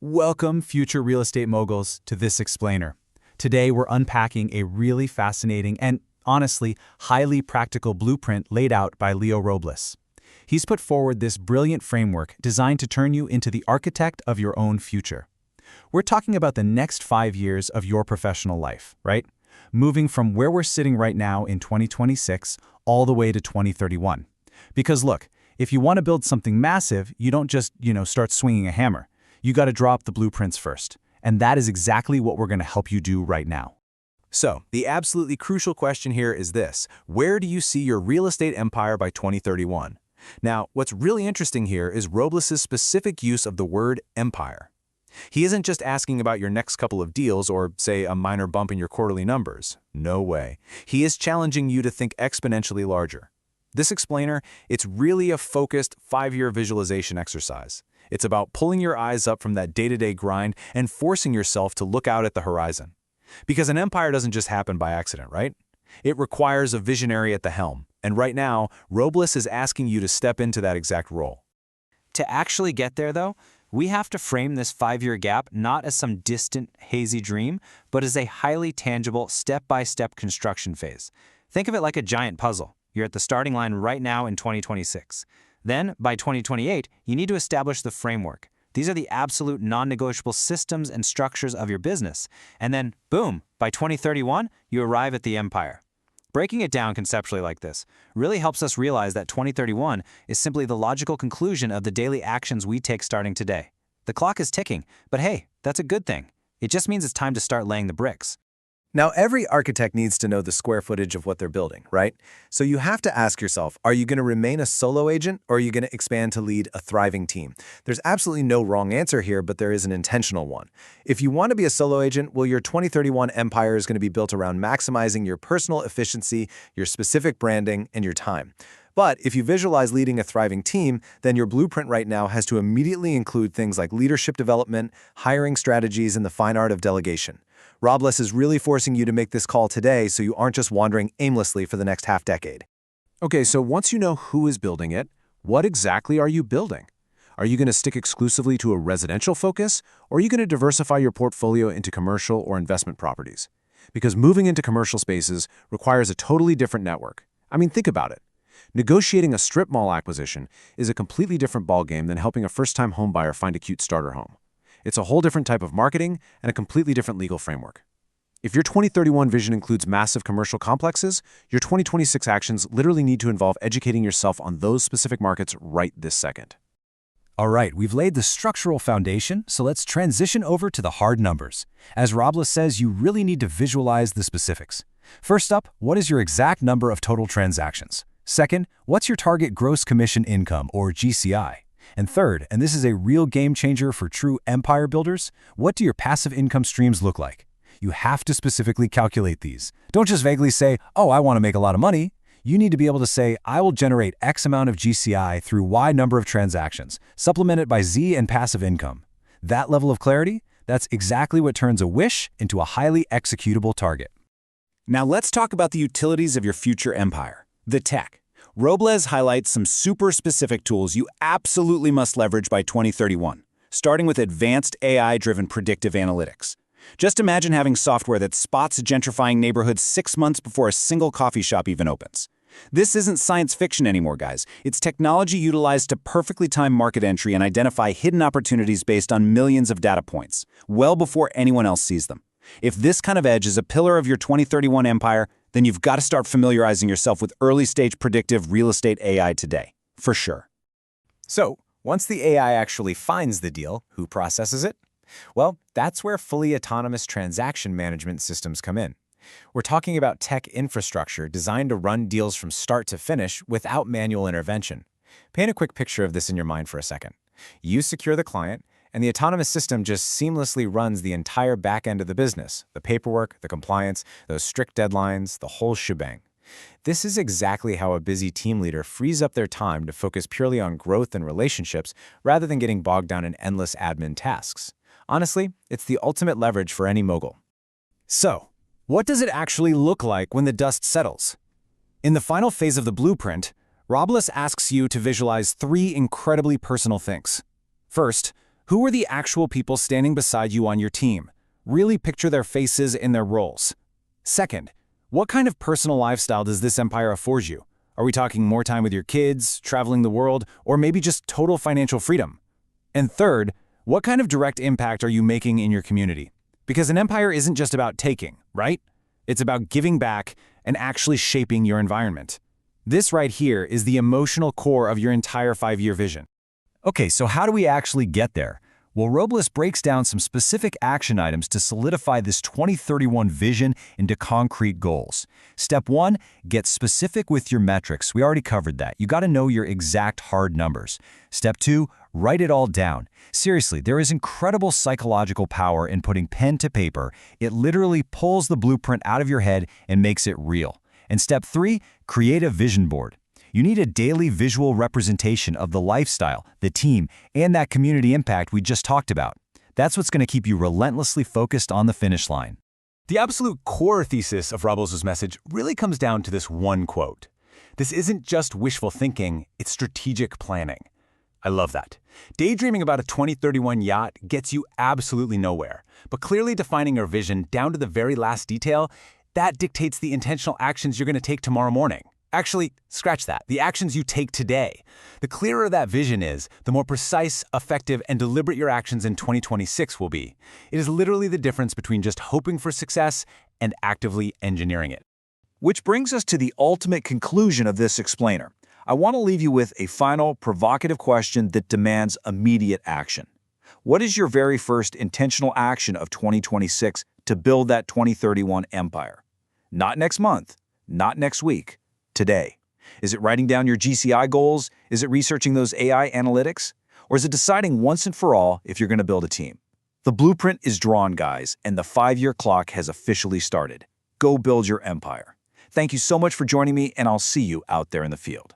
Welcome, future real estate moguls, to this explainer. Today we're unpacking a really fascinating and, honestly, highly practical blueprint laid out by Robles. He's put forward this brilliant framework designed to turn you into the architect of your own future. We're talking about the next 5 years of your professional life, right? Moving from where we're sitting right now in 2026 all the way to 2031. Because look, if you want to build something massive, you don't just, start swinging a hammer. You got to draw up the blueprints first. And that is exactly what we're going to help you do right now. So, the absolutely crucial question here is this: where do you see your real estate empire by 2031? Now, what's really interesting here is Robles' specific use of the word empire. He isn't just asking about your next couple of deals or, say, a minor bump in your quarterly numbers. No way. He is challenging you to think exponentially larger. This explainer, it's really a focused 5-year visualization exercise. It's about pulling your eyes up from that day-to-day grind and forcing yourself to look out at the horizon. Because an empire doesn't just happen by accident, right? It requires a visionary at the helm. And right now, Robles is asking you to step into that exact role. To actually get there, though, we have to frame this 5-year gap not as some distant, hazy dream, but as a highly tangible, step-by-step construction phase. Think of it like a giant puzzle. You're at the starting line right now in 2026. Then, by 2028, you need to establish the framework. These are the absolute non-negotiable systems and structures of your business. And then, boom, by 2031, you arrive at the empire. Breaking it down conceptually like this really helps us realize that 2031 is simply the logical conclusion of the daily actions we take starting today. The clock is ticking, but hey, that's a good thing. It just means it's time to start laying the bricks. Now, every architect needs to know the square footage of what they're building, right? So you have to ask yourself, are you going to remain a solo agent or are you going to expand to lead a thriving team? There's absolutely no wrong answer here, but there is an intentional one. If you want to be a solo agent, well, your 2031 empire is going to be built around maximizing your personal efficiency, your specific branding, and your time. But if you visualize leading a thriving team, then your blueprint right now has to immediately include things like leadership development, hiring strategies, and the fine art of delegation. Robles is really forcing you to make this call today so you aren't just wandering aimlessly for the next half-decade. Okay, so once you know who is building it, what exactly are you building? Are you going to stick exclusively to a residential focus, or are you going to diversify your portfolio into commercial or investment properties? Because moving into commercial spaces requires a totally different network. I mean, think about it. Negotiating a strip mall acquisition is a completely different ballgame than helping a first-time homebuyer find a cute starter home. It's a whole different type of marketing and a completely different legal framework. If your 2031 vision includes massive commercial complexes, your 2026 actions literally need to involve educating yourself on those specific markets right this second. All right, we've laid the structural foundation, so let's transition over to the hard numbers. As Robles says, you really need to visualize the specifics. First up, what is your exact number of total transactions? Second, what's your target gross commission income, or GCI? And third, and this is a real game changer for true empire builders, what do your passive income streams look like? You have to specifically calculate these. Don't just vaguely say, oh, I want to make a lot of money. You need to be able to say, I will generate X amount of GCI through Y number of transactions, supplemented by Z and passive income. That level of clarity, that's exactly what turns a wish into a highly executable target. Now let's talk about the utilities of your future empire, the tech. Robles highlights some super specific tools you absolutely must leverage by 2031, starting with advanced AI-driven predictive analytics. Just imagine having software that spots gentrifying neighborhoods 6 months before a single coffee shop even opens. This isn't science fiction anymore, guys. It's technology utilized to perfectly time market entry and identify hidden opportunities based on millions of data points, well before anyone else sees them. If this kind of edge is a pillar of your 2031 empire, then you've got to start familiarizing yourself with early-stage predictive real estate AI today, for sure. So, once the AI actually finds the deal, who processes it? Well, that's where fully autonomous transaction management systems come in. We're talking about tech infrastructure designed to run deals from start to finish without manual intervention. Paint a quick picture of this in your mind for a second. You secure the client, and the autonomous system just seamlessly runs the entire back end of the business, the paperwork, the compliance, those strict deadlines, the whole shebang. This is exactly how a busy team leader frees up their time to focus purely on growth and relationships rather than getting bogged down in endless admin tasks. Honestly, it's the ultimate leverage for any mogul. So, what does it actually look like when the dust settles? In the final phase of the blueprint, Robles asks you to visualize 3 incredibly personal things. First, Who are the actual people standing beside you on your team? Really picture their faces and their roles. Second, what kind of personal lifestyle does this empire afford you? Are we talking more time with your kids, traveling the world, or maybe just total financial freedom? And third, what kind of direct impact are you making in your community? Because an empire isn't just about taking, right? It's about giving back and actually shaping your environment. This right here is the emotional core of your entire 5-year vision. Okay, so how do we actually get there? Well, Robles breaks down some specific action items to solidify this 2031 vision into concrete goals. Step 1, get specific with your metrics. We already covered that. You got to know your exact hard numbers. Step 2, write it all down. Seriously, there is incredible psychological power in putting pen to paper. It literally pulls the blueprint out of your head and makes it real. And step 3, create a vision board. You need a daily visual representation of the lifestyle, the team, and that community impact we just talked about. That's what's going to keep you relentlessly focused on the finish line. The absolute core thesis of Robles' message really comes down to this one quote. This isn't just wishful thinking, it's strategic planning. I love that. Daydreaming about a 2031 yacht gets you absolutely nowhere, but clearly defining your vision down to the very last detail, that dictates the intentional actions you're going to take tomorrow morning. Actually, scratch that. The actions you take today. The clearer that vision is, the more precise, effective, and deliberate your actions in 2026 will be. It is literally the difference between just hoping for success and actively engineering it. Which brings us to the ultimate conclusion of this explainer. I want to leave you with a final, provocative question that demands immediate action. What is your very first intentional action of 2026 to build that 2031 empire? Not next month, not next week. Today. Is it writing down your GCI goals? Is it researching those AI analytics? Or is it deciding once and for all if you're going to build a team? The blueprint is drawn, guys, and the 5-year clock has officially started. Go build your empire. Thank you so much for joining me, and I'll see you out there in the field.